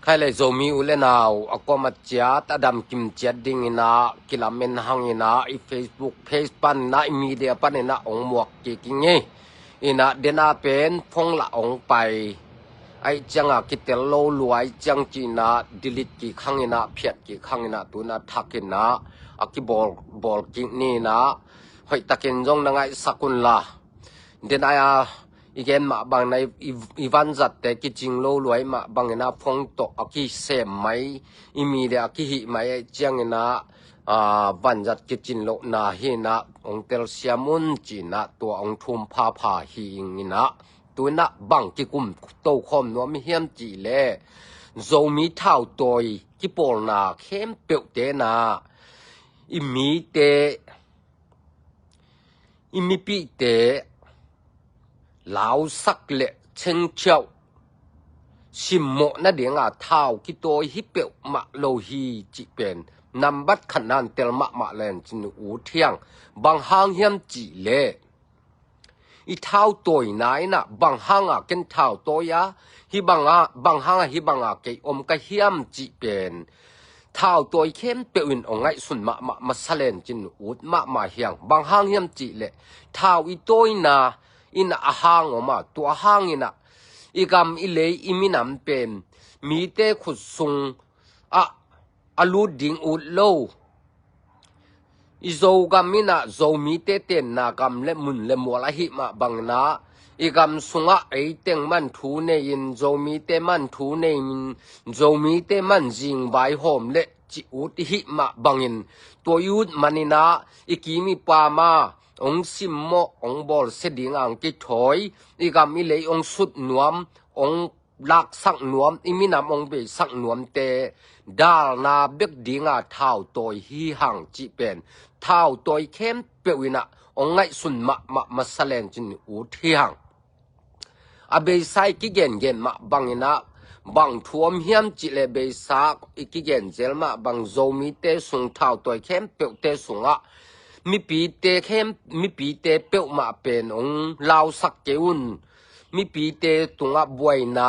khai le zomi ule naw akoma chat adam kim chat ding ina kilamen hang ina I Facebook page pan na I media pan ina ong muak ki kinge ina dena pen phong la ong pai ai changa kitel lo luai chang china delete ki khang ina phiat ki khang ina tuna thakina akibol ki ni na hoi takin jong na ngai sakun la den aya igen ma bang nai ivan zat te ki jing lo luai ma bang ina phong to aki sem mai imi de aki hi mai chang ina van zat ki chin lo na hi na ong tel siamun china to ong thum pha hi ina tuina bang ki kum to khom no mi hiam chi le zomi thau toy ki pol na khem pe te na imi pi te lao sak le cheng chau sim mo na de nga thau ki toy hi pe ma lo hi chi pen nam bat khanan tel ma len chin u thiang bang hang hiam chi le I thao toy nai na bang hanga ken thao toya hi banga hi banga ke ka hiam chi pen thao toy khem pe win ongai sun ma salen chin ut ma hiang bang hang hiam chi le thao I toy na in a hang oma to hang ina igam ile iminam pen mi te khut sung alu ding ut lo izo gamina zo mi te ten na gam le mun le mola hi ma bangna igam sunga ei teng man thu ne in zo mi te man thu ne in zo mi te man jing bai hom le chi ut hi ma bangin to yut manina ikimi pa ma ong sim mo ong bol seding ang ki thoi igam ile ong sut nuam ong lak sak nuam iminam ong be sak nuam te dal na bek dinga thau toy hi hang chi pen thau toy khem pewina ong ngai sun ma salen chin u thiang abe sai ki gen ma bangina bang thuam hiam chi le be sa ki gen zel ma bang zomi te sung thau toy khem pe te sunga mi pi te pe ma pen ong lao sak keun mi pi te tunga buaina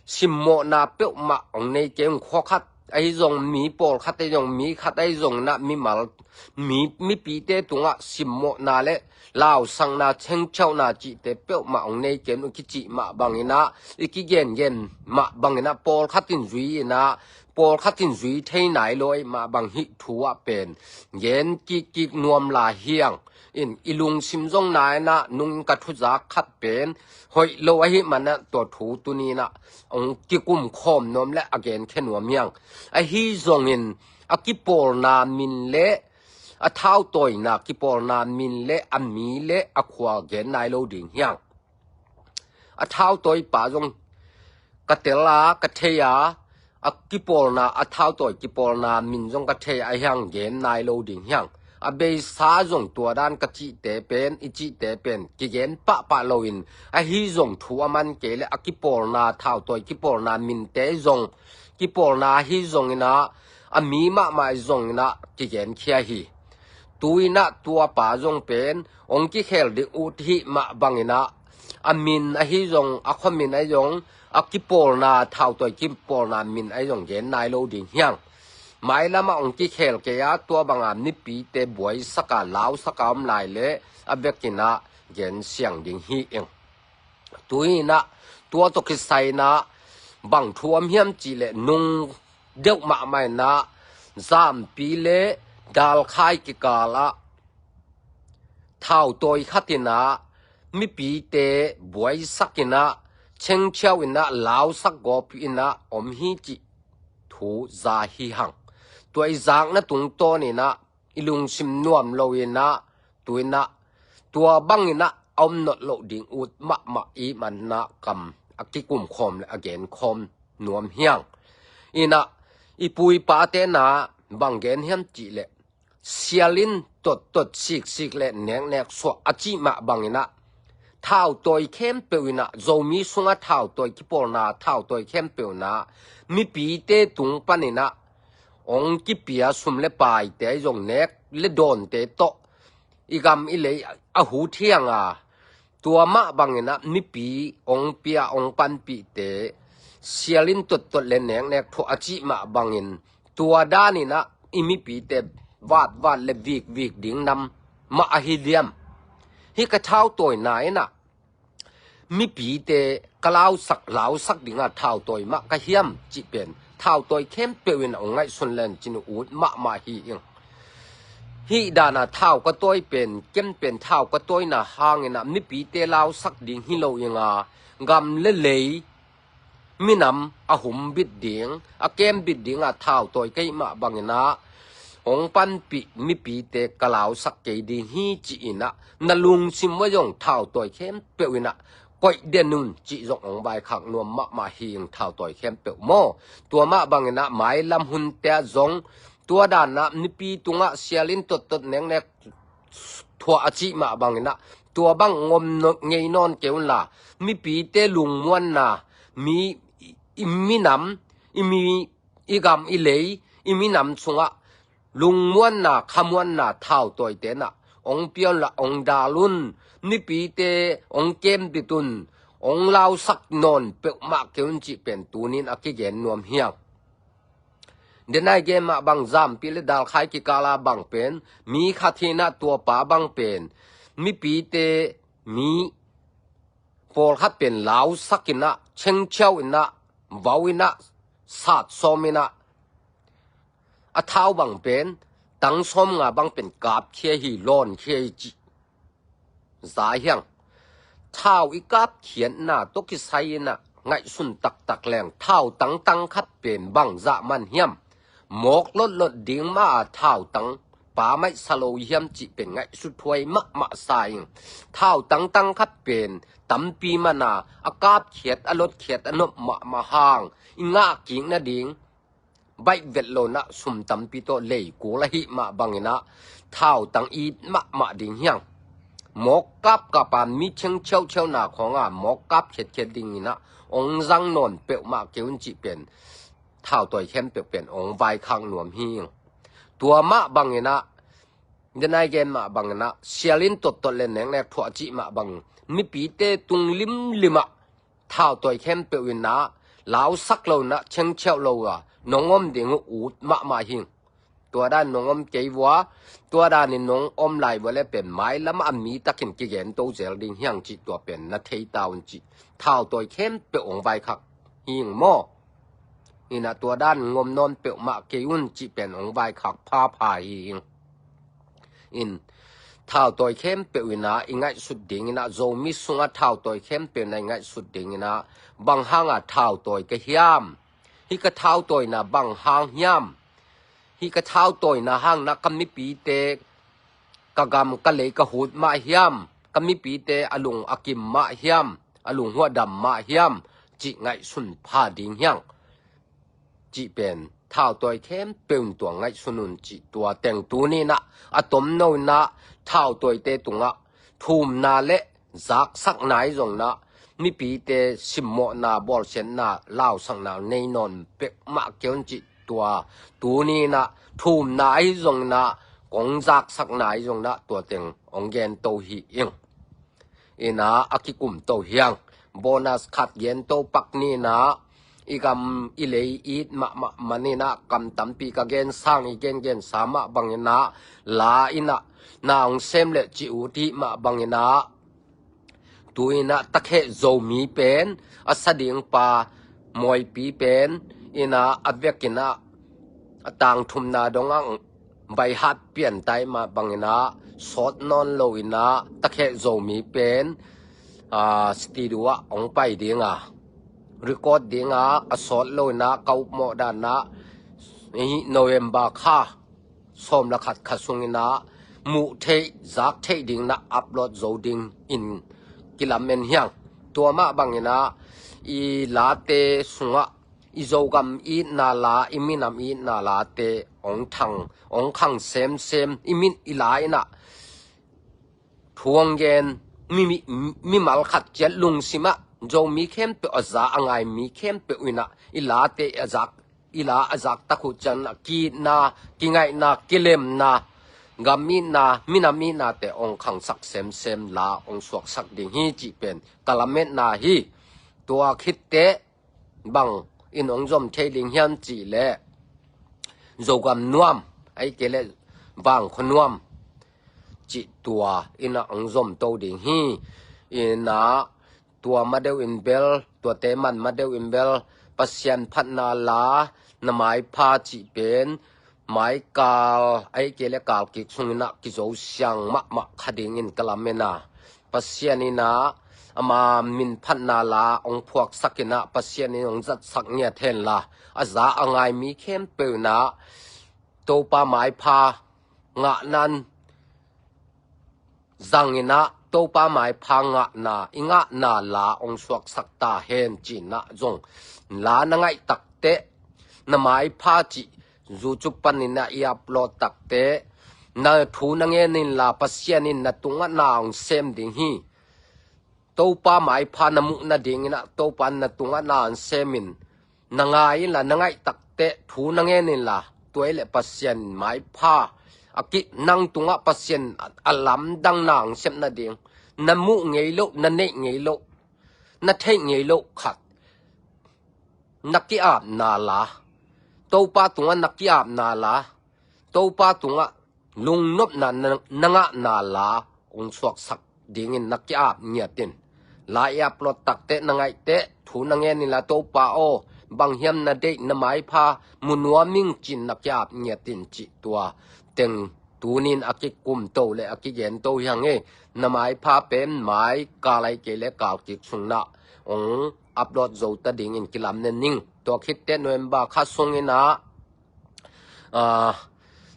simmo na pe ma ong nei kem kho khat ai zong mi pol khat ai zong mi khat ai zong na mi mal mi pi te tunga simmo na le lao sang na cheng chau na chi te pe ma ong nei kem ki chi ma bangina ki gen ma bangina pol khatin zui na pol khatin zui thei nai loi ma bang hi thuwa pen gen ki nuam la hiang in ilung simjong nai na nung ka thu za khat pen hoi lo hi man to thu tu ni na ong ki kum khom nom le again khenwam yang a hi zong in akipol na min le a thau toy na kipol na min le a mi le a khwa gen nai lo ding yang a thau toy pa jong katela katheya akipol na a thau toy kipol na min jong kathe a yang gen nai lo ding yang a be sa jong tua dan ka chi te pen I chi te pen ki gen pa loin a hi jong thu aman ke le akipol na thau toy kipol na min te jong kipol na hi jong ina a mi ma jong ina ki gen khia hi tuina tua pa jong pen ong ki khel de ut hi ma bangina amin a hi jong a khomin ai jong akipol na thau toy kipol na min ai jong gen nai lo ding hiang mai lama ong ki khel ke ya tua bangam ni pi te boy saka law sakam lai le abekina gen siang ding hi eng tuina tua to ki sai na bang thuam hiam chi le nung deu ma mai na zam pi le dal khai ki kala thau toy khatina mi pi te boy sakina cheng chau ina law sak go pi ina om hi chi thu za hi hang toy zang na tung to ni na ilung sim nuam lo ina tuina tua bang ina om not lo ding ut ma I man na kam akikum khom le again khom nuam hiang ina ipui pa te na bang gen hiam chi le sialin tot sik le nek so achi ma bang ina thau toy khem pewina zomi sunga thau toy kipol na thau toy khem pewna mi pi te tung panina ong ki pia sum le pai te jong nek le don te to igam ile a hu thianga tua ma bangena mi pi ong pia ong pan pi te เสียลินตุดตุดเล่นแหนงแนกทัวอาจิมาบังอินตัวด้านนี่นะอิมิปีเตวาดเลวิกดิ่งนำมาอหิเดียมฮิกะเท้าตัวไหนนะมีปีเตกล่าวสักดิ่งอ่ะเท้าตัวมะกะเฮียมจิเป็นเท้าตัวเข้มเปวินองไงสุนเลนจินอูดมาฮีอิงฮิดานาเท้าก็ตัวเป็นเข้มเป็นเท้าก็ตัวน่ะหางนะมีปีเตลาวสักดิ่งฮิโลยังอ่ะกำเลยมีนำอาหุมบิดดิ่งอาเกมบิดดิ่งอ่ะเท้าตัวใกล้มาบังนะองปันปีมีปีเตกล่าวสักเกดิ่งฮีจีนะนลุงซิมว่ายงเท้าตัวเข้มเปวินะก้อยเดนุนจีจงองใบขักนวมมาฮีงเท้าตัวเข้มเปวโมตัวมาบังนะหมายลำหุนเตะจงตัวด้านนะนิปีตุงะเสียลินตดเนงเนกทัวอาจิมาบังนะตัวบังงมเงยนอนเกวนละมีปีเตลุงมวนนะมีนำอีกำอีเลยมีนำสงะลุงมวนนะขมวนนะเท้าตัวเตนะองเปียนละองดาลุนนิปีเตองเกมปิตุนองลาวสักนอนเปกมากเกวนจิเป็นตูนินอกิเกนนวมเฮียงเดนายเกมมาบังจามปิเลดาลไขกิกาลาบังเป็นมีคาทีนาตัวป่าบังเป็นมีปีเตมีปอลขับเป็นลาวสักนะเชงเจ้าอินะวาวินะศาสตร์สมินะอาเท้าบังเป็นตั้งสมงาบังเป็นกาบเคียฮีลอนเคียจิสายเฮียงเท้าอีกาบเขียนหน้าตกิไซนะไงสุนตักแรงเท้าตั้งขับเป็นบังจะมันเฮียมหมกลดดิ่งมาเท้าตั้งป่าไม่สโลเฮียมจิเป็นไงสุดถวยมาสายเท้าตั้งขับเป็นตั้มปีมานาอากาบเขียดอลดเขียดอนบมาห่างอิงากิ่งนะดิ่งใบเวลโลนะสุมตั้มปีโตเลยกูละหิมาบังนะเท้าตั้งอีมาดิ่งเฮียงหมกกับปานมีเชียวหน้าของหมกกับเขียดดิ่งนะองจังนนเปลมาเกวนจิเป็นเท้าตัวเข้มเป็นองไวข้างหนวมหิงตัวมาบังนะเดนายเกมมาบังนะเสียลินตดเล่นแหนงแนกทัวจิมาบังมีปีเตตุงลิมเท้าตัวเข้มเป็นนะลาวสักโลนะเชียวโลอ่ะน้องอมเดงอูดมาหิงตัวด้านน้องอมเกวัวตัวด้านนี่น้องอมไหลว่าเลยเป็นไม้แล้วมันมีตะเข็นกิเกนโตเจลดิ่งเฮียงจิตัวเป็นนาเทตาวจิเท้าตัวเข้มเป็นองไวคักหิงหม้อนี่นะตัวด้านงมนอนเปียวมาเกยุนจิเป็นองใบขักผ้าผายอินเท้าตัวเข้มเปียวนะอิงไงสุดดิ่งนะโจมิสุงะเท้าตัวเข้มเปียวในไงสุดดิ่งนะบางห้างอ่ะเท้าตัวกระเฮียมฮิกะเท้าตัวนะบางห้างเฮียมฮิกะเท้าตัวนะห้างนะกำมิปีเตกะกำกะเลยกะหูดมาเฮียมกำมิปีเตอลุงอากิมมาเฮียมอลุงหัวดำมาเฮียมจิไงสุนผ้าดิ่งเฮียงจีเป็นเท้าตัวเข้มเป็นตัวไงสนุนจีตัวแต่งตัวนี้นะอะตอมโนนะเท้าตัวเตตุงะทุ่มนาเละจากสักไหนจงนะมีปีเตสิมโมนาบอลเชนนาเล่าสังนาในนอนเป็กมาเกี่ยวจีตัวนี้นะทุ่มนาจงนะกงจากสักไหนจงนะตัวแต่งองเกนโตฮีเองอินะอากิกุมโตเฮียงโบนัสขัดเย็นโตปักนี้นะอีกำอีเลยอีดมานี่นะกำตั้มปีกเกนสร้างอีเกนสามะบังนะลาอินะนางเซมเลจิอุติมาบังนะตัวนะตะเขโจมีเป็นอัสดิงปามวยปีเป็นอินะอเวกินะต่างทุมนาดงังใบหัดเปลี่ยนไตมาบังนะสดนอนโลอินะตะเขโจมีเป็นสตีดัวองไปดีงาrecord dinga asol lo na kau mo da na November kha som la khat khasungina mu the zak the ding na upload zo ding in kilamen hyang tua ma bangina i late sunga i zo gam i na la i minam i na la te ong khang sem i min i lai na thuang gen mi mal khat jet lung simaโจมีเข้มเปอซาอ่างไงมีเข้มเปอุนะอิลาเตอจักตะขุจันกีนากิไงนากิเลมนากามินามินามีนาเตองขังสักเซมลาองสวกสักดิ่งฮีจิเป็นกะละเม็ดนาฮีตัวคิดเต บังอินองจอมเทลิงเฮียมจีเลโจกำนวมไอเกเลบางคนนวมจิตัวอินองจอมโตดิงฮีอินาตัวมาเดวินเบลตัวเตมันมาเดวินเบลปัสยันพัฒนาลานหมายพาจิเป็นหมายกาลไอเกเลกาลกิสุงนะกิโจเสียงมะคดิงอินกลาเมนาปัสยันินาอามามินพัฒนาลาองพวกสักนะปัสยันิองจัดสักเนี่ยเทนลาอาจาอ่างมีเข้มเปิลนะโตปาหมายพางะนั้นจังอินะโตปาหมายพางะนาอิงะนาลาองสวกสักตาเฮนจินะจงลานังไอตักเตนะหมายพาจิจูจุปันนินะอีอัปโหลดตักเตนะทูนังเอนินลาปัสยันินนะตุงะนาองเซมดิงฮีโตปาหมายพานะมุนะดิงอินะโตปันนะตุงะนาองเซมินนังไงละนังไอตักเตทูนังเอนินลาตัวเอเลปัสยันหมายพาอากินังตุงะปัสยันอัลลัมดังนางเซมนะดิงนะมุไงโลนะเนไงโลนะเทไงโลขัดนักกิอาบนาลาโตปาตุงะนักกิอาบนาลาโตปาตุงะลุงนบนันนังะนาลาองสวกสักดิงนักกิอาบเงียตินลายอัปโหลดตักเตนังไอเตทูนังเอนิลาโตปาโอบางเฮียมนะเดนะหมายพามุนัวมิงจินนักกิอาบเงียตินจิตัวเต็งตูนินอากิกุมโตและอากิเย็นโตยังเอนะหมายพาเป็นหมายกาไลเกเลกาลกิสุงนะองอัปโหลดโจตดิงอินกิลามเนนิงตัวคิดเตโนเอมบาคาซุงอินะ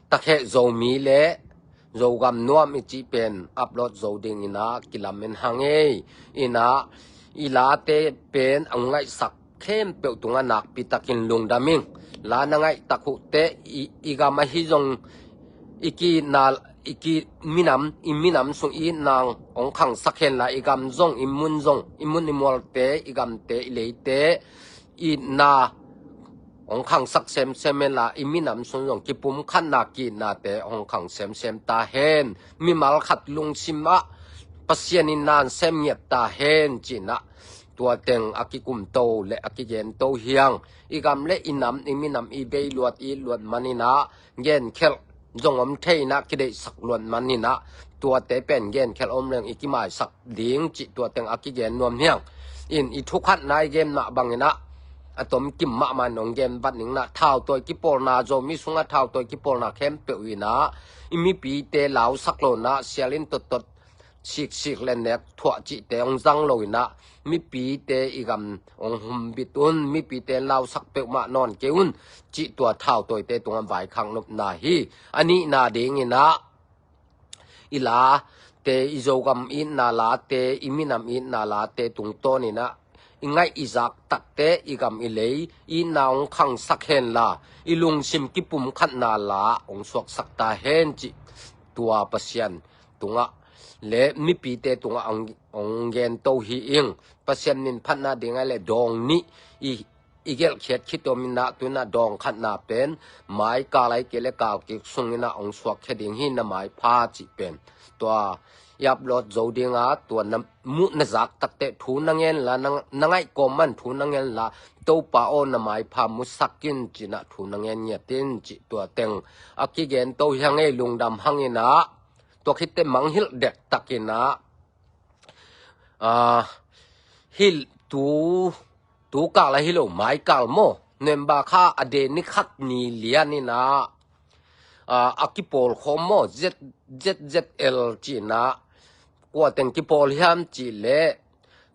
ตะเคโจมีเลโจกำนัวมิจิเป็นอัปโหลดโจดิงอินะกิลามเมนหังเออินะอีลาเตเป็นอังไงสักเข้มเปียวตุงะนักปิตะกินลุงดามิงลานังไงตะคุเตอีกามาฮิจงอีกีนาอีกีมินำอิมินำสุงอีนางองขังสักเห็นละอีกำจงอิมุนจงอิมุนอิมวลเตอีกำเตอิเลเตอีนาองขังสักเซมเซมละอิมินำสุงจงกิปุมขันนากีนาเตองขังเซมเซมตาเฮนมิมัลขัดลุงซิมะปัสยานินานเซมเงียตาเฮนจินะตัวเต็งอากิกุมโตและอากิเย็นโตเฮียงอีกำเละอินำอิมินำอีเบยลวดอีลวดมันินะเย็นเคลจงอมเทนะคิดได้สักลวนมันนี่นะตัวเตเป็นเย็นแค่อมเรื่องอีกหมายสักดิ้งจิตัวเต็งอากิเย็นนวมเฮียงอินอีทุกขัดนายเกมนะบางนะอะตอมกิมมะมันนองเกมบัดนิงนะท้าวตัวกิปอลนาโจมีสุงะท้าวตัวกิปอลนาเข้มเปวินะอิมีปีเตลาวสักโลนะเสียลินตดชิกเล่นเน็กถั่วจิเตองจังโลยนะมีปีเตอีกำองหุมบิตุนมีปีเตลาวสักเปมานอนเกอุนจิตัวเท่าตัวเตตรงอันไหวขังนบนาฮีอันนี้นาเดงินะอีลาเตอิโจกำอินนาลาเตอิมินามอินนาลาเตตุงโตนี่นะอิงไงอิจักตักเตอีกำอิเลอีนาองขังสักเฮนลาอีลุงซิมกิปุมขันนาลาองสวกสักตาเฮนจิตัวปัสยันตุงะและมีปีเตตุงะองเกนโตฮีอิงปัสยันนินพันนาเดงไงเลดองนี่อีเกลเขียดคิดตัวมินะตัวน่ะดองขัดนาเป็นหมายกาไลเกเลกากิสุงนะองสวกเขดิงหินนะหมายพาจิเป็นตัวยับลดโจดิงาตัวนมุนจักตักเตทูนังเงินละนังไงกอมันทูนังเงินละโตปาโอนะหมายพามุสักกินจินะทูนังเงินเนี่ยตินจิตัวเต็งอากิเกนโตยังไงลุงดำหังเงินะตัวคิดเตมังฮิลเด็กตักินะฮิลตูกาลฮิโลไมกาลโมเนมบาคาอเดนิคัดนีเลียนินะอากิโปลโคโมZZL จีนะกว่าเต็งกิโปลฮิมจีเล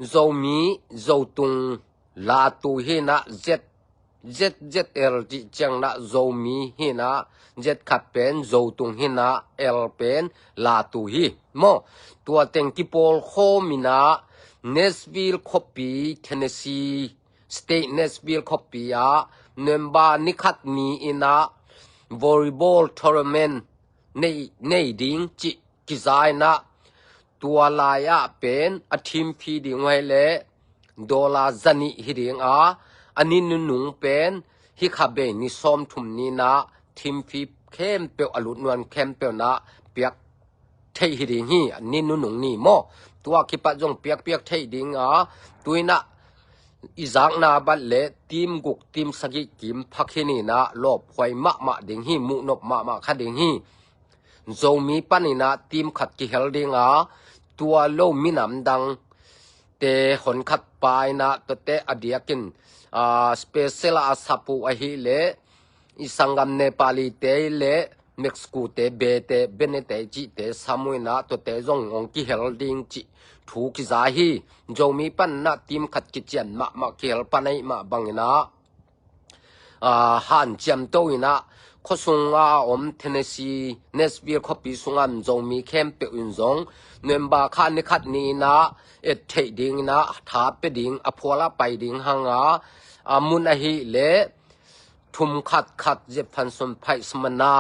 โจมีโจตุงลาตูฮินะZZL จีจังนะโจมีฮินะZ ขัดเป็นโจตุงฮินะ L เป็นลาตูฮิโมตัวเต็งกิโปลโคมินะNashville Copy Tennessee State Nashville Copy เนมบานิคัดนีอินะvolleyball tournament ในดิงจิกิจายนะตัวลายเป็นอทีมพีดิงไว้เลยดอลาจันิฮิดิงอันนี้นุ่งเป็นฮิคาเบนิซอมทุมนีนะทีมพีเข้มเปียวอลุนวนเข้มเปียวนะเปียกเทฮิดิงฮีอันนี้นุ่งนี่โมตัวคิดปัจจงเปียกเทฮิดิงตัวนะ อีจากนาบัดเลทีมกุกทีมสกิกิมพักที่นี่นะลบหวยมะดิงฮีมุนบมะคดิงฮีโจมีปันนี่นะทีมขัดกิเฮลดิงาตัวโลมินำดังเตหนขัดปายนะตัวเตอดียกินสเปเชียลอาสาปูอหิเลอีสังกัมเนปาลีเตเลเม็กซิโกเตเบเตเบเนเตจิเตสามุยนะตัวเตจงองกิเฮลดิงจิถูกจาฮีโจมีปันนะทีมขัดกิเจียนมะเกลปันไอมะบังนะหันจำตัวนะข้อสุงอมเทนเนซีเนสเบียร์คอปีสุงอันโจมีเข้มเปิอุนจงเนมบาคานิคัดนี้นะเอเทดิงนะทาเปดิงอภัวละไปดิงหังมุนอหิเลทุมขัดเจพันสมไพสมนา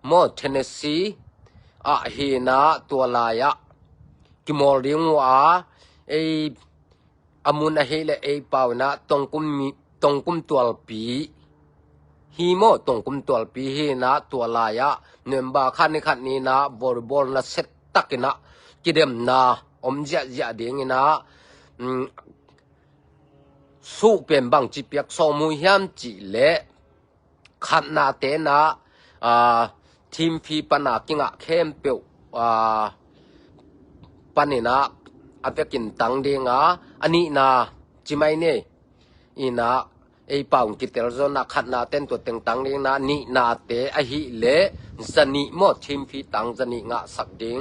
โมเทนเนซีฮีนะตัวลายะกิมอลดิงว่ามุนอหิเลเปานะตรงกุมตัวปีฮีโมตรงกุมตัวปีฮีนะตัวลายะเนมบาคานิคัดนี้นะบอลนะเซตตักนะกิเดมนะอมเจาดิงนะสู้เป็นบางจิเปียกสมุยามจิเลขัดนาเตนะทีมฟีปนากิงะเข้มเปียวปนินะอเปกินตังเดงอันนี้นะจิไม่เนอีนะเป่ากิเตลโซนะขัดนาเต้นตัวเต็งตังเดงนะนี่นาเตอหิเลจะนิโมทีมฟีตังจะนิงะสักดิง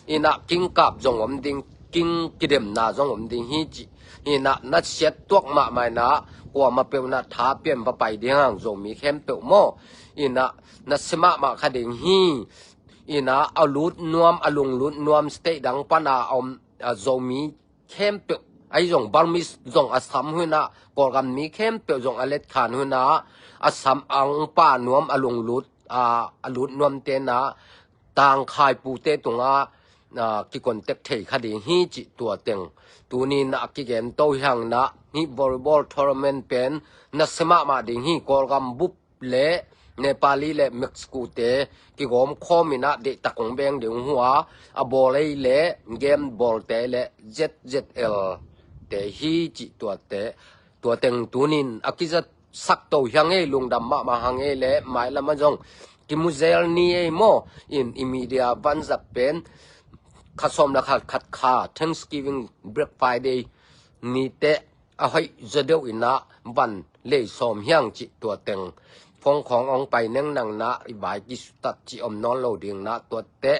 อีนะกิงกับจงอมดิงกิงกิเดมนาจงอมดิงฮิจิอีนะนัดเสียตัวมาไม่นะกว่ามาเปียวนะท้าเปลี่ยนไปเดียงจงมีเข้มเปียวโมอีนะนัดสมาคดิงฮีอีนะเอาลุดนวมอลุงลุดนวมสเตดังปนาอมจงมีเข้มเปียวไอจงบาลมิสจงอัสสัมหุนะกอกันมีเข้มเปียวจงอเลตขานหุนะอัสสัมอังป้านวมอลุงลุดลุดนวมเตนะต่างคายปูเตตงกิกอนเต็กเทคดีฮีจิตัวเต็งตัวนี้นะกิเกนโตหังนะนี่วอลเลย์บอลทัวร์นาเมนต์เป็นนัสมาดิงฮีกอลกัมบุบเลเนปาลีเลเม็กซิโกเตกิกอมคอมินะเดตักงเบงเดียงหัวบอลเลเกมบอลเตเลZZLเตฮีจิตัวเต็งตัวนี้กิจะสักโตหังลุงดำมาหังเลไม่ละมันจงกิมุเซลนี่โมอิมีเดียวันจับเป็นข้าสมละขัดขา Thanksgiving Black Friday นี่เตะให้จะเดียวอินะบันเล่สมเฮียงจิตัวเต็งฟงขององไปเน่งนังนะบายกิสุตัดจิอมนอนโลดิงนะตัวเตะ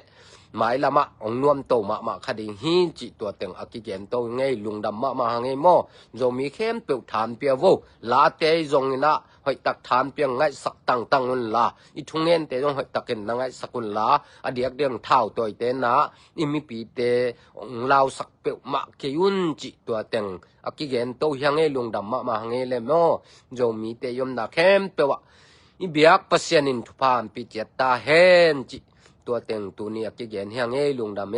หมายละมะองนวมโตมาคดีหินจิตัวเต็งอกิเกนโตไงลุงดำมาหังไงโมจงมีเข้มเปียวฐานเปียวโวลาเตจงนะให้ตักฐานเปียงไงสักตั้งนุนลาอีทุงเงินเตจงให้ตักเกินนังไงสักุนลาอดียกเดียงเท่าตัวเตนะอิมิปีเตองลาวสักเปียวมาเกยุนจิตัวเต็งอกิเกนโตยังไงลุงดำมาหังไงเลยโมจงมีเตยมนาเข้มเปียวอีเบียกปัสยานินทุพานปิเจตาเฮนจิตัวเต็งตัวนี้กิเกนยังไงลุงดำ